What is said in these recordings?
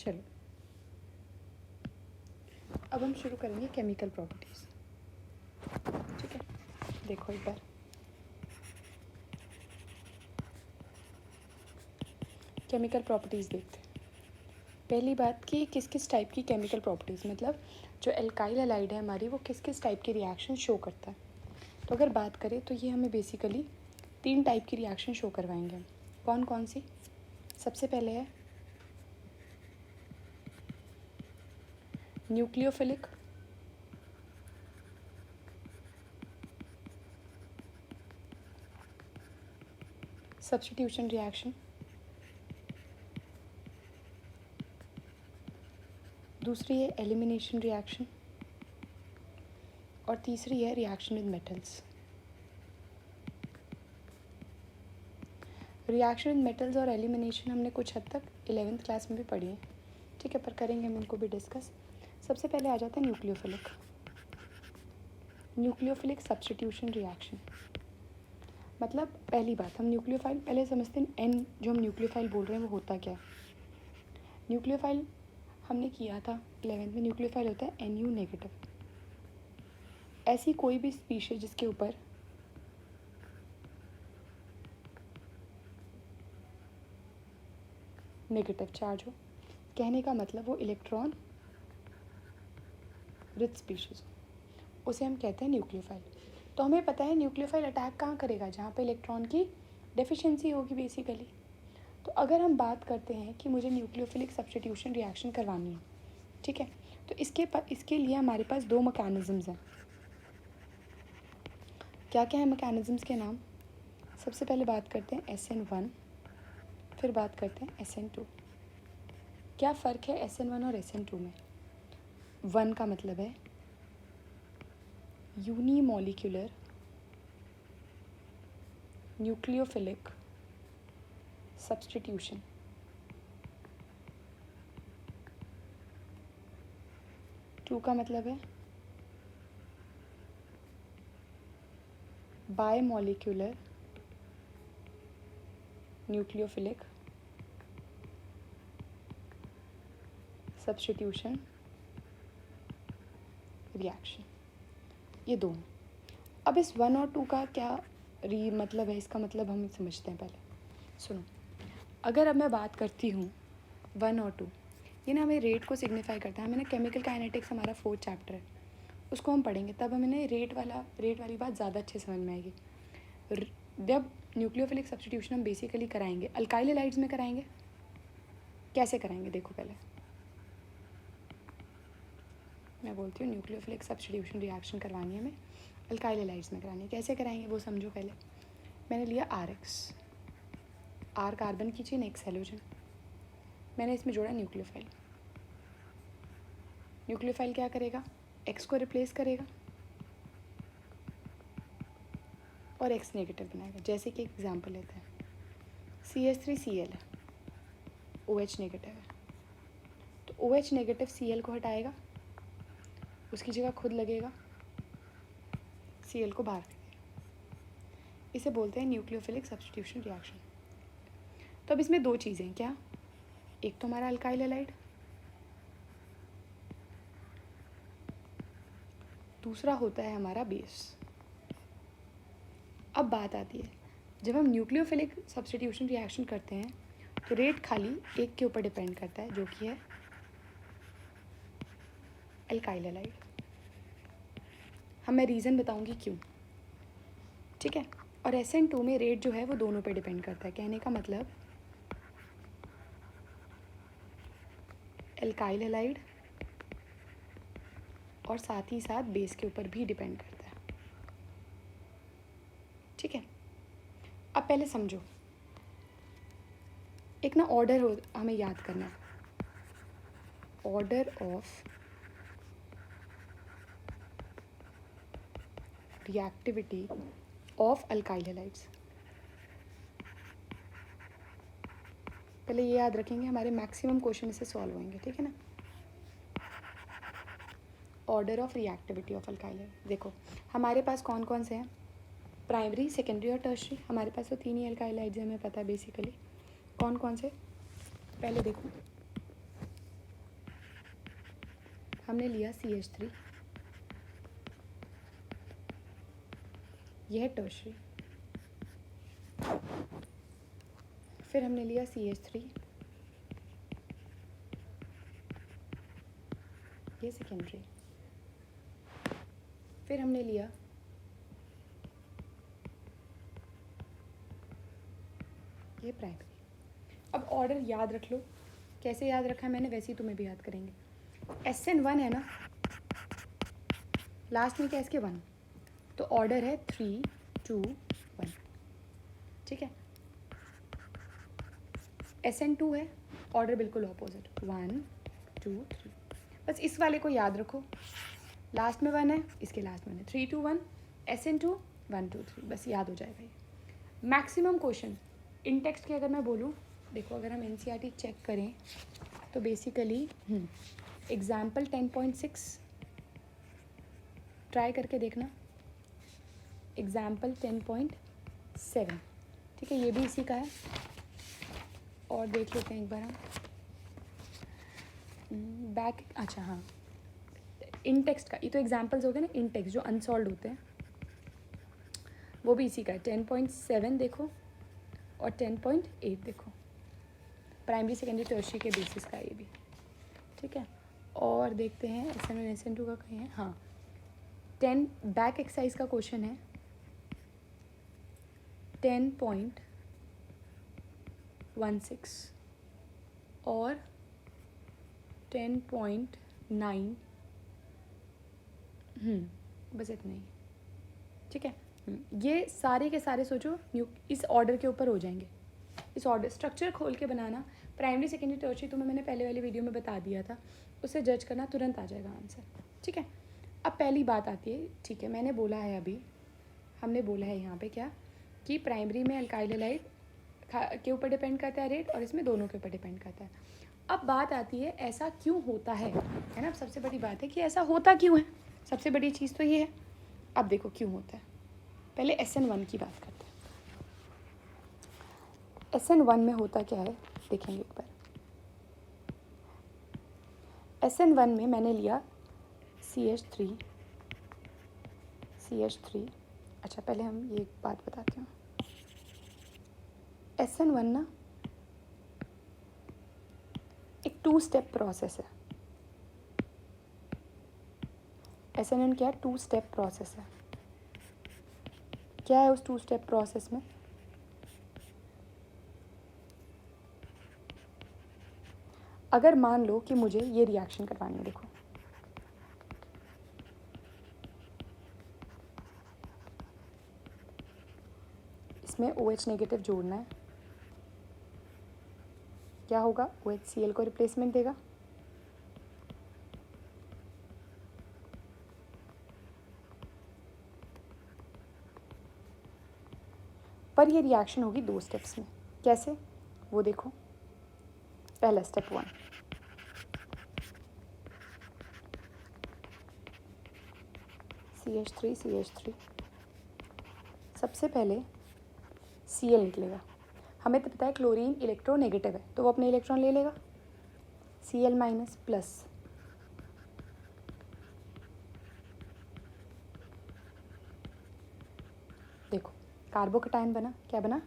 चलो अब हम शुरू करेंगे केमिकल प्रॉपर्टीज़। ठीक है, देखो एक बार केमिकल प्रॉपर्टीज़ देखते हैं। पहली बात कि किस किस टाइप की केमिकल प्रॉपर्टीज़, मतलब जो एल्काइल हैलाइड है हमारी, वो किस किस टाइप की रिएक्शन शो करता है। तो अगर बात करें तो ये हमें बेसिकली 3 टाइप की रिएक्शन शो करवाएंगे। कौन कौन सी? सबसे पहले है न्यूक्लियोफिलिक, सब्स्टिट्यूशन रिएक्शन, दूसरी है एलिमिनेशन रिएक्शन, और तीसरी है reaction with metals. Reaction with metals और एलिमिनेशन हमने कुछ हद तक 11th क्लास में भी पढ़ी है। ठीक है, पर करेंगे हम इनको भी डिस्कस। सबसे पहले आ जाता है न्यूक्लियोफिलिक। न्यूक्लियोफिलिक सब्स्टिट्यूशन रिएक्शन, मतलब पहली बात हम न्यूक्लियोफाइल पहले समझते हैं। एन जो हम न्यूक्लियोफाइल बोल रहे हैं वो होता क्या है? न्यूक्लियोफाइल हमने किया था 11th में। न्यूक्लियोफाइल होता है NU नेगेटिव। ऐसी कोई भी स्पीशीज जिसके ऊपर नेगेटिव चार्ज हो, कहने का मतलब वो इलेक्ट्रॉन रिच स्पीशीज हो, उसे हम कहते हैं न्यूक्लियोफाइल। तो हमें पता है न्यूक्लियोफाइल अटैक कहाँ करेगा? जहाँ पे इलेक्ट्रॉन की डेफिशिएंसी होगी बेसिकली। तो अगर हम बात करते हैं कि मुझे न्यूक्लियोफिलिक सब्स्टिट्यूशन रिएक्शन करवानी है, ठीक है, तो इसके लिए हमारे पास 2 मैकेनिज़म्स हैं। क्या क्या है मैकेनिज़म्स के नाम? सबसे पहले बात करते हैं SN1, फिर बात करते हैं SN2। क्या फ़र्क है SN1 और SN2 में? 1 का मतलब है यूनिमॉलिक्यूलर न्यूक्लियोफिलिक सब्स्टिट्यूशन। टू का मतलब है बायमॉलिक्यूलर न्यूक्लियोफिलिक सब्स्टिट्यूशन रिएक्शन। ये दो। अब इस 1 और 2 का क्या मतलब है? इसका मतलब हम समझते हैं पहले। सुनो, अगर अब मैं बात करती हूँ 1 और 2, ये ना हमें रेट को सिग्निफाई करता है। हमें ना केमिकल काइनेटिक्स हमारा 4th चैप्टर है, उसको हम पढ़ेंगे, तब हमें ना रेट वाली बात ज़्यादा अच्छे समझ में आएगी। जब न्यूक्लियोफिलिक सब्स्टिट्यूशन हम बेसिकली कराएंगे, अल्काइल हैलाइड्स में कराएंगे। कैसे कराएंगे देखो, पहले मैं बोलती हूँ न्यूक्लियोफिलिक सब्स्टिट्यूशन रिएक्शन करवानी है हमें, अल्काइल हैलाइड्स में करानी है। कैसे कराएंगे वो समझो। पहले मैंने लिया RX, R कार्बन की चेन, X हैलोजन। मैंने इसमें जोड़ा न्यूक्लियोफाइल। न्यूक्लियोफाइल क्या करेगा? X को रिप्लेस करेगा और X नेगेटिव बनाएगा। जैसे कि एग्जाम्पल लेते हैं, CH3Cl है, OH नेगेटिव है, तो OH नेगेटिव Cl को हटाएगा, उसकी जगह खुद लगेगा, Cl को बाहर कर देगा। इसे बोलते हैं न्यूक्लियोफिलिक सब्स्टिट्यूशन रिएक्शन। तो अब इसमें 2 चीज़ें हैं। क्या? एक तो हमारा अल्काइल हैलाइड, दूसरा होता है हमारा बेस। अब बात आती है, जब हम न्यूक्लियोफिलिक सब्स्टिट्यूशन रिएक्शन करते हैं तो रेट खाली एक के ऊपर डिपेंड करता है, जो कि है अल्काइल हैलाइड। मैं रीज़न बताऊंगी क्यों। ठीक है, और SN2 में रेट जो है वो दोनों पे डिपेंड करता है। कहने का मतलब अल्काइल हैलाइड और साथ ही साथ बेस के ऊपर भी डिपेंड करता है। ठीक है, अब पहले समझो, एक ना ऑर्डर हो हमें याद करना है, order of reactivity of alkyl halides. पहले ये याद रखेंगे, हमारे मैक्सिमम क्वेश्चन इससे सॉल्व होंगे। ठीक है ना? Order of reactivity of alkyl halide. देखो हमारे पास कौन कौन से हैं? प्राइमरी, सेकेंडरी और टर्शरी। हमारे पास तो 3 ही अल्काइल हैलाइड्स हमें पता है बेसिकली। कौन कौन से? पहले देखो, हमने लिया CH3, यह टर्शरी, फिर हमने लिया CH3, ये सेकेंडरी, फिर हमने लिया ये प्राइमरी। अब ऑर्डर याद रख लो, कैसे याद रखा है मैंने वैसे ही तुम्हें भी याद करेंगे। SN1 है ना, लास्ट में क्या इसके 1, तो ऑर्डर है 3 2 1, ठीक है। SN2 है, ऑर्डर बिल्कुल ऑपोजिट 1 2 3। बस इस वाले को याद रखो, लास्ट में 1 है, इसके लास्ट में 3 2 1, SN2 1 2 3, बस याद हो जाएगा ये। मैक्सिमम क्वेश्चन इन टेक्स्ट के अगर मैं बोलूँ, देखो अगर हम NCERT चेक करें तो बेसिकली एग्जाम्पल 10.6 ट्राई करके देखना, एग्जाम्पल 10.7, ठीक है, ये भी इसी का है। और देख लेते हैं एक बार हम बैक, अच्छा हाँ, इन टेक्स्ट का, ये तो एग्जाम्पल्स हो गए ना, इन टेक्स्ट जो अनसॉल्व होते हैं वो भी इसी का है। 10.7 देखो और 10.8 देखो, प्राइमरी सेकेंडरी टर्शियरी के बेसिस का ये भी, ठीक है। और देखते हैं SN1 SN2 का कहीं है, हाँ 10 बैक एक्सरसाइज का क्वेश्चन है 10.16 और 10.9, बस इतना ही, ठीक है। ये सारे के सारे सोचो इस ऑर्डर के ऊपर हो जाएंगे, इस ऑर्डर स्ट्रक्चर खोल के बनाना। प्राइमरी सेकेंडरी टर्शियरी तुम्हें मैंने पहले वाली वीडियो में बता दिया था, उसे जज करना, तुरंत आ जाएगा आंसर, ठीक है। अब पहली बात आती है, ठीक है, मैंने बोला है अभी, हमने बोला है यहाँ पे क्या कि प्राइमरी में अल्काइल हैलाइड के ऊपर डिपेंड करता है रेट, और इसमें दोनों के ऊपर डिपेंड करता है। अब बात आती है ऐसा क्यों होता है ना, अब सबसे बड़ी बात है कि ऐसा होता क्यों है, सबसे बड़ी चीज़ तो ये है। अब देखो क्यों होता है, पहले SN1 की बात करते हैं। SN1 में होता क्या है देखेंगे एक बार। SN1 में मैंने लिया CH3, अच्छा पहले हम ये बात बताते हैं। SN1 ना एक 2 स्टेप प्रोसेस है। SN1 क्या है, 2 स्टेप प्रोसेस है। क्या है उस 2 स्टेप प्रोसेस में, अगर मान लो कि मुझे ये रिएक्शन करवानी है, देखो इसमें OH नेगेटिव जोड़ना है, क्या होगा, OHCl को रिप्लेसमेंट देगा, पर ये रिएक्शन होगी 2 स्टेप्स में। कैसे, वो देखो, पहला स्टेप 1, CH3 सबसे पहले Cl निकलेगा। हमें तो पता है क्लोरीन इलेक्ट्रोनेगेटिव है, तो वो अपने इलेक्ट्रॉन ले लेगा, Cl माइनस प्लस, देखो कार्बोकटायन बना, क्या बना,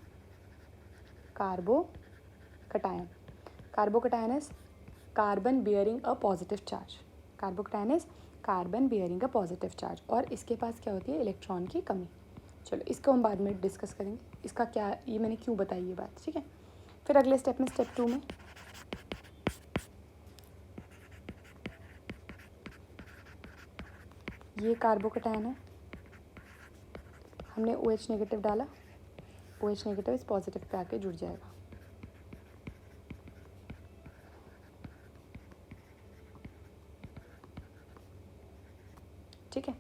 carbocation. Carbocation is carbon bearing a positive charge, carbocation is carbon bearing a positive charge, और इसके पास क्या होती है, इलेक्ट्रॉन की कमी। चलो इसको हम बाद में डिस्कस करेंगे, इसका क्या, ये मैंने क्यों बताई ये बात, ठीक है। फिर अगले स्टेप में, स्टेप 2 में ये कार्बोकटायन है, हमने OH नेगेटिव डाला, OH नेगेटिव इस पॉजिटिव पे आके जुड़ जाएगा, ठीक है।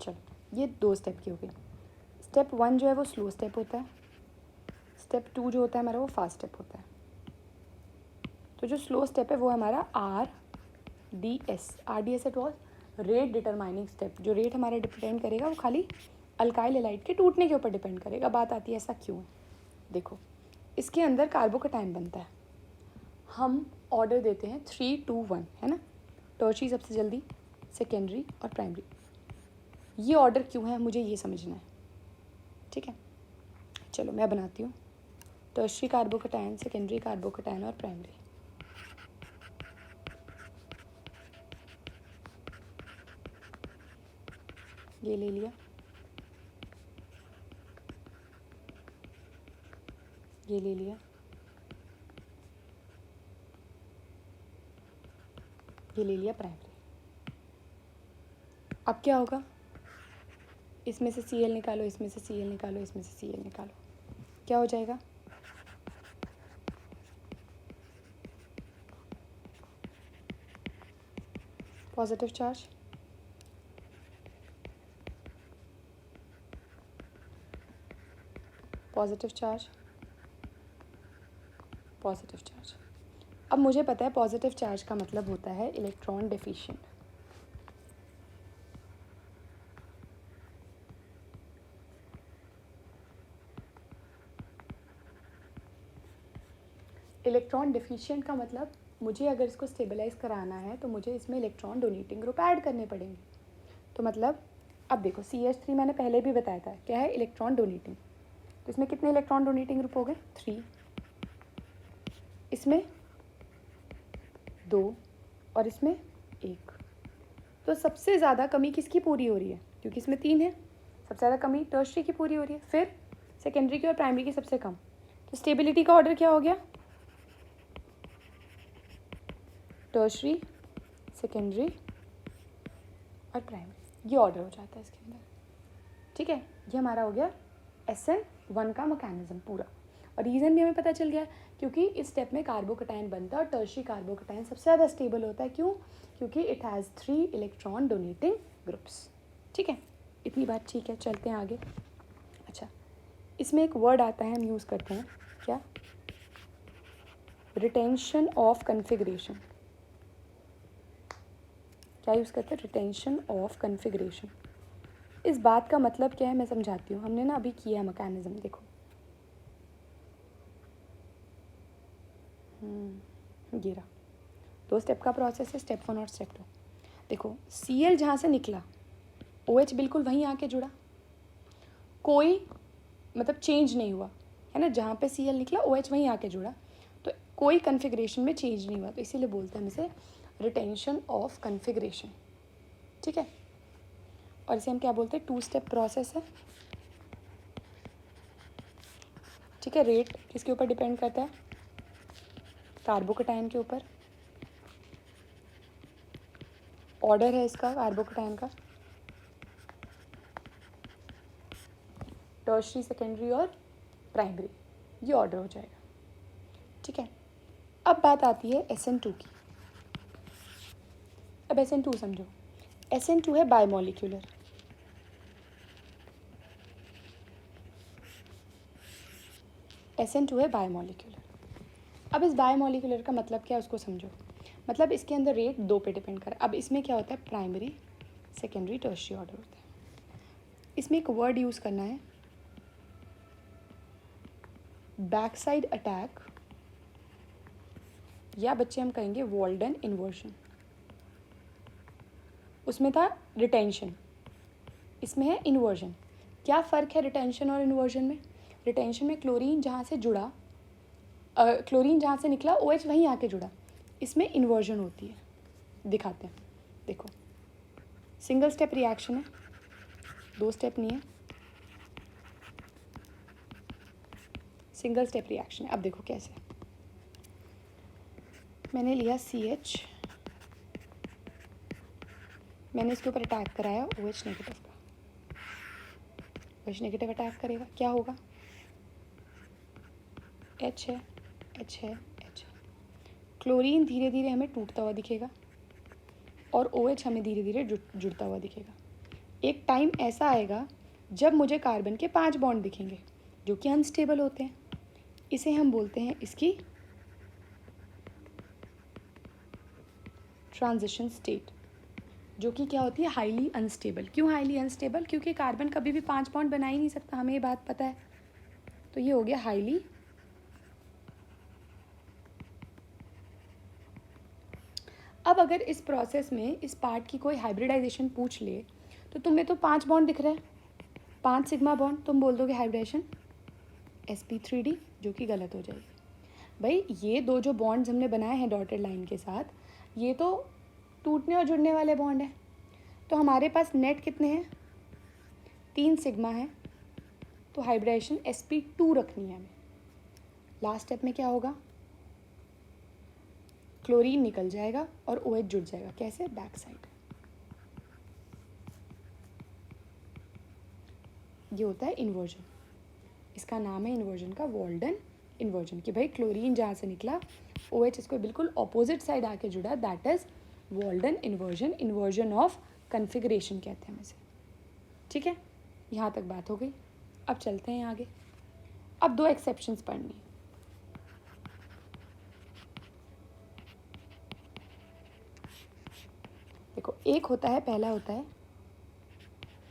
चलो ये 2 स्टेप की हो गई। स्टेप 1 जो है वो स्लो स्टेप होता है, स्टेप 2 जो होता है हमारा वो फास्ट स्टेप होता है। तो जो स्लो स्टेप है वो हमारा RDS at was rate determining step, जो रेट हमारा डिपेंड करेगा वो खाली अल्काइल हैलाइड के टूटने के ऊपर डिपेंड करेगा। बात आती है ऐसा क्यों है, देखो इसके अंदर कार्बोकटायन बनता है, हम ऑर्डर देते हैं 3 2 1, है ना, टर्शियरी सबसे जल्दी, सेकेंडरी और प्राइमरी। ये ऑर्डर क्यों है मुझे ये समझना है, ठीक है। चलो मैं बनाती हूँ, टर्शियरी कार्बोकैटायन, सेकेंडरी कार्बोकैटायन और प्राइमरी। ये ले लिया, ये ले लिया, ये ले लिया प्राइमरी। अब क्या होगा, इसमें से Cl निकालो, इसमें से Cl निकालो, इसमें से Cl निकालो, क्या हो जाएगा, positive charge, positive charge, positive charge. अब मुझे पता है पॉजिटिव चार्ज का मतलब होता है इलेक्ट्रॉन डेफिशिएंट। इलेक्ट्रॉन डेफिशिएंट का मतलब मुझे अगर इसको स्टेबलाइज कराना है तो मुझे इसमें इलेक्ट्रॉन डोनेटिंग ग्रुप ऐड करने पड़ेंगे। तो मतलब अब देखो CH3 मैंने पहले भी बताया था क्या है, इलेक्ट्रॉन डोनेटिंग। तो इसमें कितने इलेक्ट्रॉन डोनेटिंग ग्रुप हो गए, 3, इसमें 2 और इसमें 1। तो सबसे ज़्यादा कमी किसकी पूरी हो रही है, क्योंकि इसमें 3 है, सबसे ज़्यादा कमी टर्शियरी की पूरी हो रही है, फिर सेकेंडरी की और प्राइमरी की सबसे कम। तो स्टेबिलिटी का ऑर्डर क्या हो गया, टर्शियरी, सेकेंडरी और प्राइमरी, ये ऑर्डर हो जाता है इसके अंदर, ठीक है। ये हमारा हो गया SN1 का मैकेनिज्म पूरा। और रीज़न भी हमें पता चल गया, क्योंकि इस स्टेप में कार्बोकैटायन बनता है और टर्शियरी कार्बोकैटायन सबसे ज़्यादा स्टेबल होता है। क्यों, क्योंकि it has 3 electron donating groups, ठीक है। इतनी बात ठीक है, चलते हैं आगे। अच्छा, इसमें एक वर्ड आता है, हम यूज़ करते हैं क्या, रिटेंशन ऑफ कन्फिग्रेशन। क्या यूज़ करते हैं, रिटेंशन ऑफ कन्फिग्रेशन। इस बात का मतलब क्या है मैं समझाती हूँ। हमने ना अभी किया है मैकेनिज्म, देखो ये रहा, 2 स्टेप का प्रोसेस है, स्टेप 1 और स्टेप 2। देखो Cl जहाँ से निकला OH बिल्कुल वहीं आके जुड़ा, कोई मतलब चेंज नहीं हुआ है ना, जहाँ पे Cl निकला OH वहीं आके जुड़ा, तो कोई कन्फिग्रेशन में चेंज नहीं हुआ। तो इसीलिए बोलते हैं हम इसे रिटेंशन ऑफ कन्फिग्रेशन, ठीक है। और इसे हम क्या बोलते हैं, 2 स्टेप प्रोसेस है, ठीक है। रेट किसके ऊपर डिपेंड करता है, कार्बोकैटायन के ऊपर। ऑर्डर है इसका कार्बोकैटायन का, टर्शियरी, सेकेंडरी और प्राइमरी, ये ऑर्डर हो जाएगा, ठीक है। अब बात आती है SN2 की। अब SN2 समझो, SN2 है बायोमोलिक्यूलर, SN2 है बायोमोलिक्यूलर। अब इस बायोमोलिक्यूलर का मतलब क्या है उसको समझो। मतलब इसके अंदर रेट 2 पे डिपेंड कर। अब इसमें क्या होता है, प्राइमरी, सेकेंडरी, टर्शियरी ऑर्डर होता है। इसमें एक वर्ड यूज़ करना है, बैक साइड अटैक, या बच्चे हम कहेंगे वॉल्डन इन्वर्जन। उसमें था रिटेंशन, इसमें है इन्वर्जन। क्या फ़र्क है रिटेंशन और इन्वर्जन में, रिटेंशन में क्लोरीन जहाँ से जुड़ा, क्लोरीन जहाँ से निकला OH वहीं आके जुड़ा, इसमें इन्वर्जन होती है। दिखाते हैं, देखो सिंगल स्टेप रिएक्शन है, 2 स्टेप नहीं है, सिंगल स्टेप रिएक्शन है। अब देखो कैसे, मैंने लिया CH, मैंने इसके ऊपर अटैक कराया OH नेगेटिव का, OH नेगेटिव अटैक करेगा, क्या होगा, H है, H है, H है। क्लोरीन धीरे धीरे हमें टूटता हुआ दिखेगा और OH हमें धीरे धीरे जुड़ता हुआ दिखेगा। एक टाइम ऐसा आएगा जब मुझे कार्बन के 5 बॉन्ड दिखेंगे जो कि अनस्टेबल होते हैं। इसे हम बोलते हैं इसकी ट्रांजिशन स्टेट, जो कि क्या होती है, हाईली अनस्टेबल। क्यों हाईली अनस्टेबल, क्योंकि कार्बन कभी भी 5 बॉन्ड बना ही नहीं सकता, हमें ये बात पता है। तो ये हो गया हाईली अब अगर इस प्रोसेस में इस पार्ट की कोई हाइब्रिडाइजेशन पूछ ले तो तुम्हें तो 5 बॉन्ड दिख रहे हैं, 5 सिग्मा बॉन्ड, तुम बोल दोगे हाइब्रिडाइजेशन sp3d, जो कि गलत हो जाएगी। भाई ये दो जो बॉन्ड्स हमने बनाए हैं डॉटेड लाइन के साथ, ये तो टूटने और जुड़ने वाले बॉन्ड हैं। तो हमारे पास नेट कितने हैं, 3 सिग्मा है, तो हाइब्रिडाइजेशन sp2 रखनी है हमें। लास्ट स्टेप में क्या होगा, क्लोरीन निकल जाएगा और OH जुड़ जाएगा। कैसे, बैक साइड। ये होता है इन्वर्जन, इसका नाम है इन्वर्जन का, वॉल्डन इन्वर्जन, कि भाई क्लोरीन जहाँ से निकला OH इसको बिल्कुल ऑपोजिट साइड आके जुड़ा, that is Walden inversion, inversion of configuration कहते हैं हम इसे। ठीक है, यहाँ तक बात हो गई। अब चलते हैं आगे। अब 2 एक्सेप्शंस पढ़नी। देखो, एक होता है, पहला होता है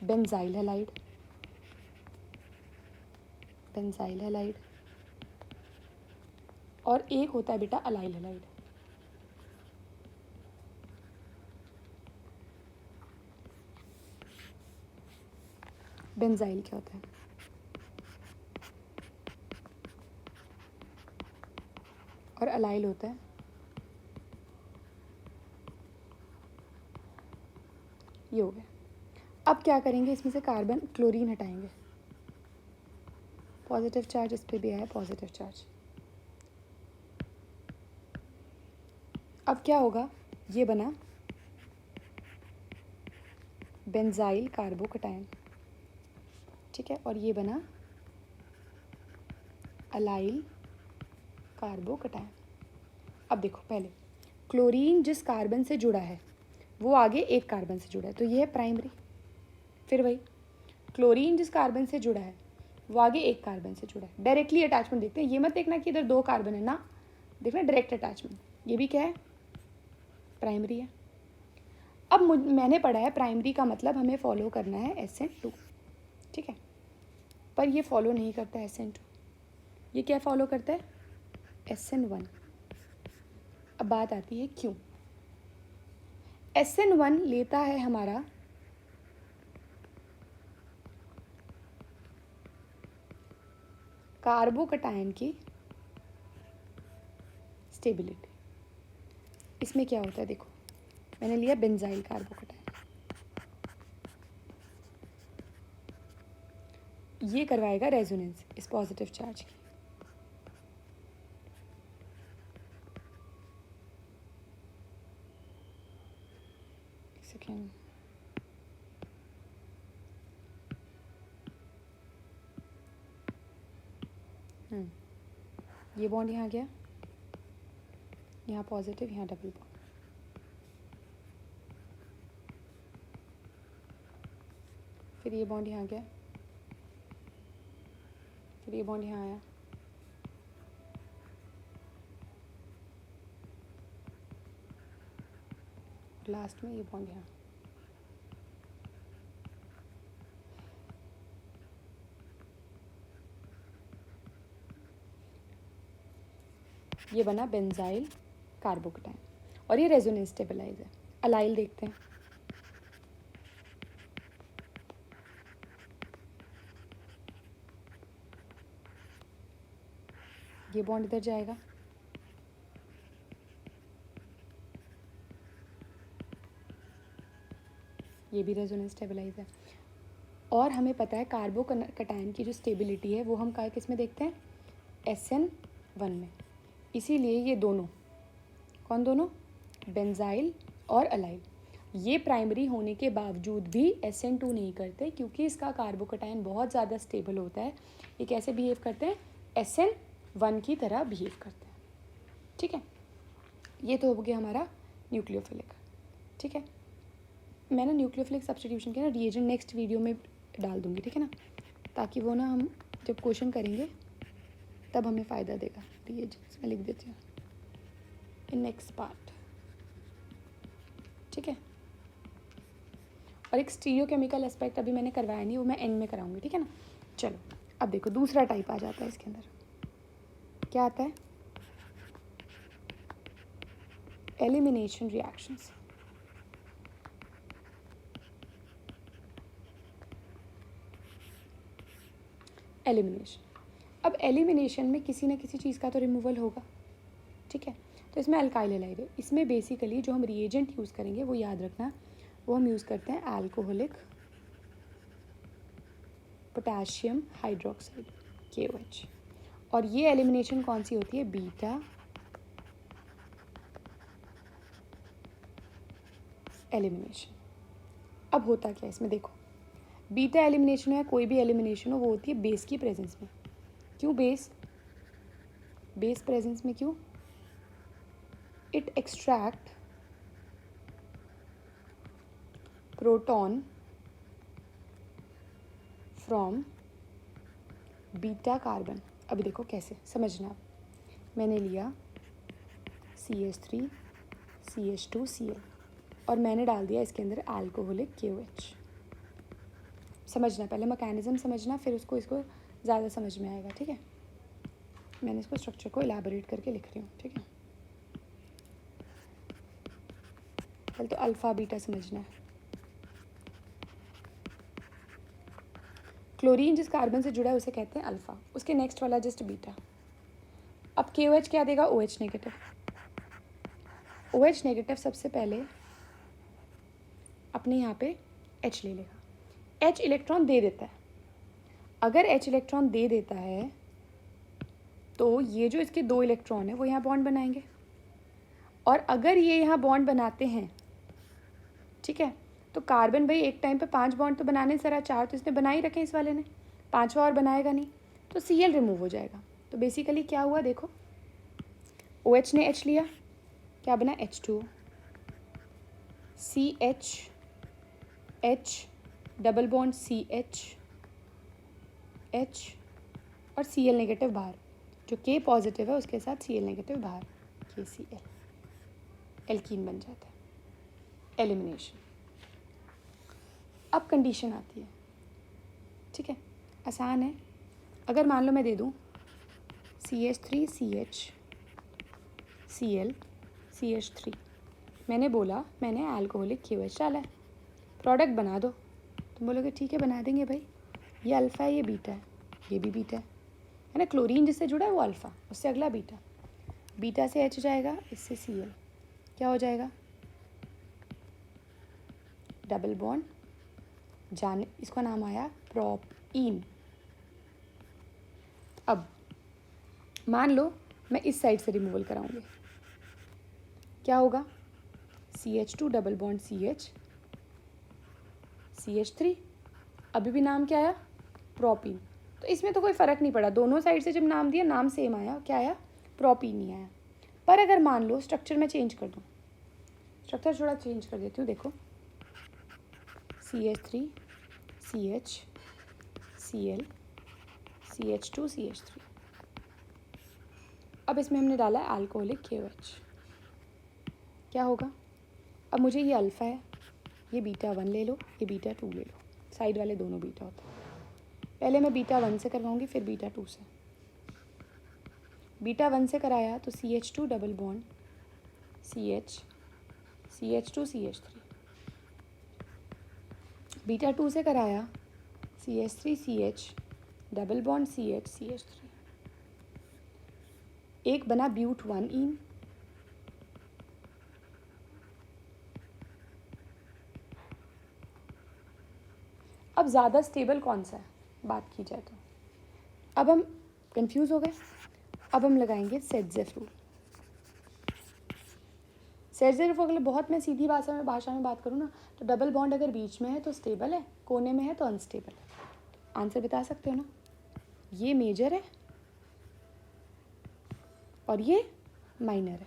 बेंजाइल हैलाइड, बेंजाइल हैलाइड, और एक होता है बेटा अलाइल हैलाइड। बेंजाइल क्या होता है, और अलाइल होता है ये हो गया। अब क्या करेंगे, इसमें से कार्बन क्लोरीन हटाएंगे, पॉजिटिव चार्ज इस पर भी आया, पॉजिटिव चार्ज। अब क्या होगा, ये बना बेंजाइल कार्बोकटायन, ठीक है, और ये बना अलाइल कार्बोकटायन। अब देखो, पहले क्लोरीन जिस कार्बन से जुड़ा है वो आगे एक कार्बन से जुड़ा है, तो ये है प्राइमरी। फिर वही क्लोरीन जिस कार्बन से जुड़ा है वो आगे एक कार्बन से जुड़ा है। डायरेक्टली अटैचमेंट देखते हैं, ये मत देखना कि इधर 2 कार्बन है ना, देखना डायरेक्ट अटैचमेंट। ये भी क्या है, प्राइमरी है। अब मैंने पढ़ा है प्राइमरी का मतलब हमें फॉलो करना है SN2, ठीक है, पर ये फॉलो नहीं करता है SN2, ये क्या फॉलो करता है, SN1। अब बात आती है क्यों। SN1 लेता है हमारा कार्बोकटायन की स्टेबिलिटी। इसमें क्या होता है, देखो मैंने लिया बेंजाइल कार्बोकटायन, ये करवाएगा रेजोनेंस इस पॉजिटिव चार्ज की। सेकेंड, ये बॉन्ड यहाँ गया, यहाँ पॉजिटिव, यहाँ डबल बॉन्ड, फिर ये बॉन्ड यहाँ गया, फिर ये बॉन्ड यहाँ आया, लास्ट में ये बॉन्ड यहाँ। ये बना बेंजाइल कार्बोकटायन और ये रेजोनेंस स्टेबलाइज है। अलाइल देखते हैं, ये बॉन्ड इधर जाएगा, ये भी रेजोनेंस स्टेबलाइज है। और हमें पता है कार्बोकटायन की जो स्टेबिलिटी है वो हम किस में देखते हैं, SN1 में। इसीलिए ये दोनों, कौन दोनों, बेंजाइल और अलाइल, ये प्राइमरी होने के बावजूद भी SN2 नहीं करते, क्योंकि इसका कार्बोकटायन बहुत ज़्यादा स्टेबल होता है। ये कैसे बिहेव करते हैं, SN1 की तरह बिहेव करते हैं। ठीक है, ये तो हो गया हमारा न्यूक्लियोफिलिक। ठीक है, मैंने न्यूक्लियोफिलिक सब्स्टिट्यूशन के ना रिएजेंट नेक्स्ट वीडियो में डाल दूँगी, ठीक है ना, ताकि वो ना हम जब क्वेश्चन करेंगे तब हमें फ़ायदा देगा। रिएजेंट्स मैं लिख देती हूँ इन नेक्स्ट पार्ट, ठीक है। और एक स्टीरियोकेमिकल एस्पेक्ट अभी मैंने करवाया नहीं, वो मैं एंड में कराऊंगी, ठीक है ना। चलो अब देखो दूसरा टाइप आ जाता है इसके अंदर, क्या आता है, एलिमिनेशन रिएक्शंस। एलिमिनेशन, अब एलिमिनेशन में किसी न किसी चीज़ का तो रिमूवल होगा, ठीक है। तो इसमें अल्काइल हैलाइड है। इसमें बेसिकली जो हम रिएजेंट यूज़ करेंगे वो याद रखना, वो हम यूज़ करते हैं अल्कोहलिक पोटेशियम हाइड्रोक्साइड KOH। और ये एलिमिनेशन कौन सी होती है? Beta elimination. अब होता क्या है इसमें, देखो बीटा एलिमिनेशन हो या कोई भी एलिमिनेशन हो, वो होती है बेस की प्रेजेंस में। क्यों बेस प्रेजेंस में क्यों? It extract proton from beta carbon. अभी देखो कैसे समझना, मैंने लिया CH3 CH2 Cl और मैंने डाल दिया इसके अंदर अल्कोहलिक KOH। समझना, पहले मैकेनिज्म समझना, फिर उसको इसको ज़्यादा समझ में आएगा, ठीक है। मैंने इसको स्ट्रक्चर को इलैबोरेट करके लिख रही हूँ, ठीक है। पहले तो अल्फ़ा बीटा समझना है। क्लोरीन जिस कार्बन से जुड़ा है उसे कहते हैं अल्फ़ा, उसके नेक्स्ट वाला जस्ट बीटा। अब KOH क्या देगा? OH negative. OH नेगेटिव सबसे पहले अपने यहाँ पे H ले लेगा। H इलेक्ट्रॉन दे देता है। अगर H इलेक्ट्रॉन दे देता है तो ये जो इसके 2 इलेक्ट्रॉन है वो यहाँ बॉन्ड बनाएंगे, और अगर ये यहाँ बॉन्ड बनाते हैं, ठीक है, तो कार्बन भाई एक टाइम पे 5 बॉन्ड तो बनाने से रहा, 4 तो इसने बना ही रखे इस वाले ने, 5वां और बनाएगा नहीं, तो Cl रिमूव हो जाएगा। तो बेसिकली क्या हुआ देखो, OH ने H लिया, क्या बना? H2O, CH H double bond CH H और Cl नेगेटिव बाहर, जो K पॉजिटिव है उसके साथ Cl नेगेटिव बाहर, KCl, एल्कीन बन जाता है। एलिमिनेशन। अब कंडीशन आती है, ठीक है, आसान है। अगर मान लो मैं दे दूँ CH3 CH Cl CH3, मैंने बोला मैंने अल्कोहलिक KOH डाला है, प्रोडक्ट बना दो। तुम बोलोगे ठीक है बना देंगे भाई, ये अल्फ़ा है ये बीटा है, ये भी बीटा है ना। क्लोरीन जिससे जुड़ा है वो अल्फ़ा, उससे अगला बीटा, बीटा से H जाएगा, इससे Cl, क्या हो जाएगा? डबल बॉन्ड जाने, इसका नाम आया प्रोपीन। अब मान लो मैं इस साइड से रिमूवल कराऊंगी, क्या होगा? CH2 double bond CH CH3, अभी भी नाम क्या आया? प्रोपीन। तो इसमें तो कोई फ़र्क नहीं पड़ा, दोनों साइड से जब नाम दिया नाम सेम आया, क्या आया? प्रोपीन ही आया। पर अगर मान लो स्ट्रक्चर में चेंज कर दूँ, स्ट्रक्चर थोड़ा चेंज कर देती हूँ, देखो CH3 CH Cl CH2 CH3, अब इसमें हमने डाला है अल्कोहलिक KOH, क्या होगा? अब मुझे ये अल्फ़ा है, ये बीटा 1 ले लो, ये बीटा 2 ले लो, साइड वाले दोनों बीटा होते हैं। पहले मैं बीटा 1 से करवाऊँगी, फिर बीटा 2 से। बीटा 1 से कराया तो CH2 double bond CH CH2 CH3, beta 2 से कराया CH3 CH double bond CH CH3, एक बना ब्यूट 1 इन, अब ज़्यादा स्टेबल कौन सा है बात की जाए तो, अब हम कंफ्यूज हो गए। अब हम लगाएंगे सेटजेफ रूल। सेटजेफ रूल, बहुत मैं सीधी भाषा में बात करूँ ना, तो डबल बॉन्ड अगर बीच में है तो स्टेबल है, कोने में है तो अनस्टेबल है। आंसर बता सकते हो ना, ये मेजर है और ये माइनर है।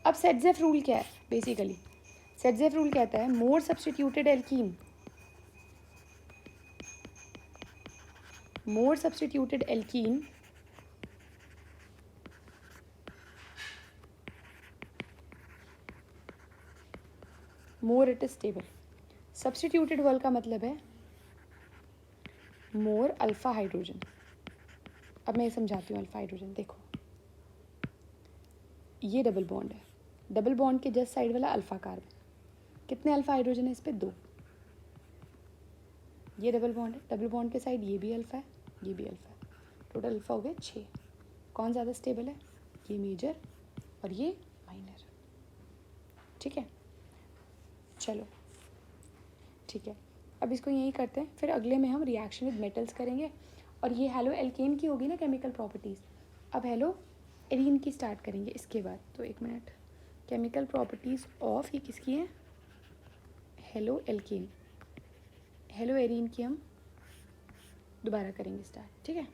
अब सेटजेफ रूल क्या है? बेसिकली सेटजेफ रूल कहता है मोर substituted alkene, more substituted alkene more it is stable। substituted word का मतलब है more अल्फा हाइड्रोजन। अब मैं ये समझाती हूँ अल्फा हाइड्रोजन, देखो ये डबल बॉन्ड है, डबल बॉन्ड के जस्ट साइड वाला अल्फा कार्बन, कितने अल्फा हाइड्रोजन है इस पर? 2। ये डबल बॉन्ड है, डबल बॉन्ड के साइड ये भी अल्फा है, ये भी अल्फा है, टोटल अल्फा हो गए 6। कौन ज़्यादा स्टेबल है? ये मेजर और ये माइनर। ठीक है, चलो ठीक है, अब इसको यही करते हैं, फिर अगले में हम रिएक्शन विद मेटल्स करेंगे। और ये हेलो एल्केन की होगी ना केमिकल प्रॉपर्टीज़, अब हेलो एरीन की स्टार्ट करेंगे इसके बाद। तो एक मिनट, केमिकल प्रॉपर्टीज़ ऑफ, ये किसकी है? Halo alkane. हेलो एरीन की हम दोबारा करेंगे स्टार्ट। ठीक है।